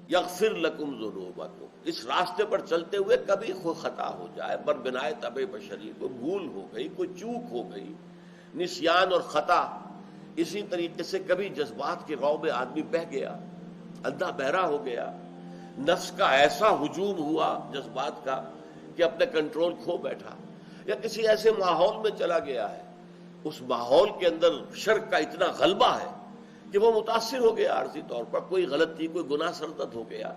یغفر لکم ذنوبکم، اس راستے پر چلتے ہوئے کبھی کوئی خطا ہو جائے، بر بنائے طبع بشری، کوئی بھول ہو گئی، کوئی چوک ہو گئی، نسیان اور خطا، اسی طریقے سے کبھی جذبات کے غو میں آدمی بہہ گیا، اندھا بہرا ہو گیا، نفس کا ایسا ہجوم ہوا جذبات کا کہ اپنے کنٹرول کھو بیٹھا، یا کسی ایسے ماحول میں چلا گیا ہے، اس ماحول کے اندر شرک کا اتنا غلبہ ہے کہ وہ متاثر ہو گیا، عارضی طور پر کوئی غلطی، کوئی گناہ سرزد ہو گیا،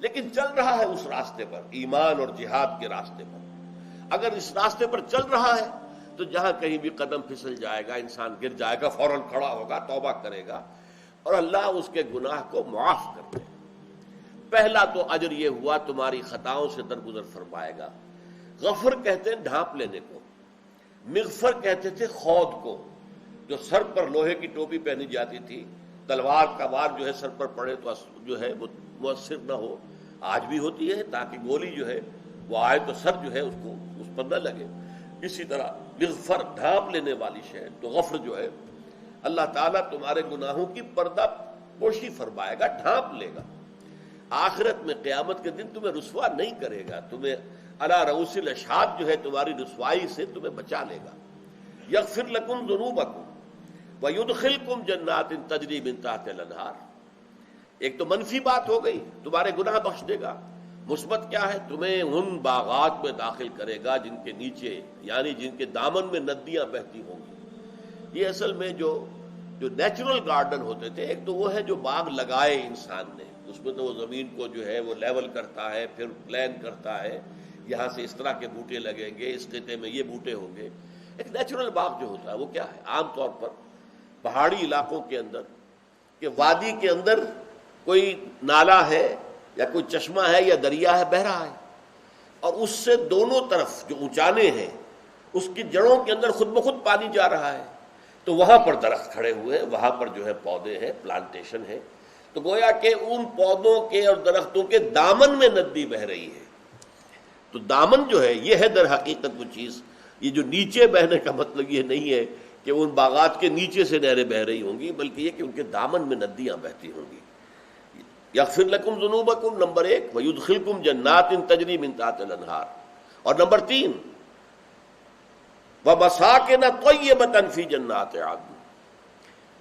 لیکن چل رہا ہے اس راستے پر، ایمان اور جہاد کے راستے پر۔ اگر اس راستے پر چل رہا ہے تو جہاں کہیں بھی قدم پھسل جائے گا، انسان گر جائے گا، فوراً کھڑا ہوگا، توبہ کرے گا اور اللہ اس کے گناہ کو معاف کر دے۔ پہلا تو اجر یہ ہوا تمہاری خطاؤں سے درگزر فرمائے گا۔ غفر کہتے ہیں ڈھانپ لینے کو، مغفر کہتے تھے خود کو، جو سر پر لوہے کی ٹوپی پہنی جاتی تھی، تلوار کا وار جو ہے سر پر پڑے تو جو ہے وہ مؤثر نہ ہو، آج بھی ہوتی ہے تاکہ گولی جو ہے وہ آئے تو سر جو ہے اس کو اس پر نہ لگے۔ اسی طرح مغفر ڈھانپ لینے والی شے، تو غفر جو ہے اللہ تعالیٰ تمہارے گناہوں کی پردہ پوشی فرمائے گا، ڈھانپ لے گا۔ آخرت میں قیامت کے دن تمہیں رسوا نہیں کرے گا، تمہیں علی رؤوس الاشہاد جو ہے تمہاری رسوائی سے تمہیں بچا لے گا۔ یغفر لکم ذنوبکم ویدخلکم جنات تجری من تحتها الانہار۔ ایک تو منفی بات ہو گئی، تمہارے گناہ بخش دے گا۔ مثبت کیا ہے؟ تمہیں ان باغات میں داخل کرے گا جن کے نیچے، یعنی جن کے دامن میں ندیاں بہتی ہوں گی۔ یہ اصل میں جو نیچرل گارڈن ہوتے تھے، ایک تو وہ ہے جو باغ لگائے انسان نے، اس میں تو وہ زمین کو جو ہے وہ لیول کرتا ہے، پھر پلان کرتا ہے، یہاں سے اس طرح کے بوٹے لگیں گے، اس خطے میں یہ بوٹے ہوں گے۔ ایک نیچرل باغ جو ہوتا ہے وہ کیا ہے؟ عام طور پر پہاڑی علاقوں کے اندر کہ وادی کے اندر کوئی نالا ہے یا کوئی چشمہ ہے یا دریا ہے بہہ رہا ہے، اور اس سے دونوں طرف جو اونچانے ہیں اس کی جڑوں کے اندر خود بخود پانی جا رہا ہے، تو وہاں پر درخت کھڑے ہوئے ہیں، وہاں پر جو ہے پودے ہیں، پلانٹیشن ہے، تو گویا کہ ان پودوں کے اور درختوں کے دامن میں ندی بہہ رہی ہے۔ تو دامن جو ہے یہ ہے در حقیقت وہ چیز، یہ جو نیچے بہنے کا مطلب یہ نہیں ہے کہ ان باغات کے نیچے سے نہریں بہہ رہی ہوں گی، بلکہ یہ کہ ان کے دامن میں ندیاں بہتی ہوں گی۔ یغفر لکم ذنوبکم نمبر 1، ویدخلکم جنات تجری من تحتها الانہار، اور نمبر 3 ومساکن طیبۃ فی جنات عدن،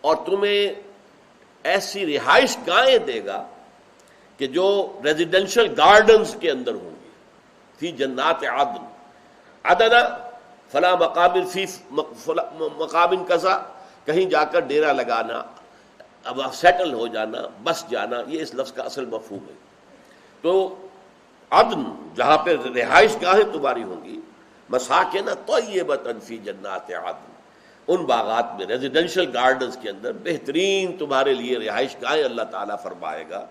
اور تمہیں ایسی رہائش گاہیں دے گا کہ جو ریزیڈینشل گارڈنز کے اندر ہوں گی، فی جنات عدن، عدن فلاں مقام فی مقام کذا، کہیں جا کر ڈیرا لگانا، اب سیٹل ہو جانا، بس جانا، یہ اس لفظ کا اصل مفہوم ہے۔ تو عدن جہاں پہ رہائش گاہیں تمہاری ہوں گی، مساکن طیبۃ فی جنات عدن، ان باغات میں ریزیڈینشل گارڈنز کے اندر بہترین تمہارے لیے رہائش گاہیں اللہ تعالیٰ فرمائے گا۔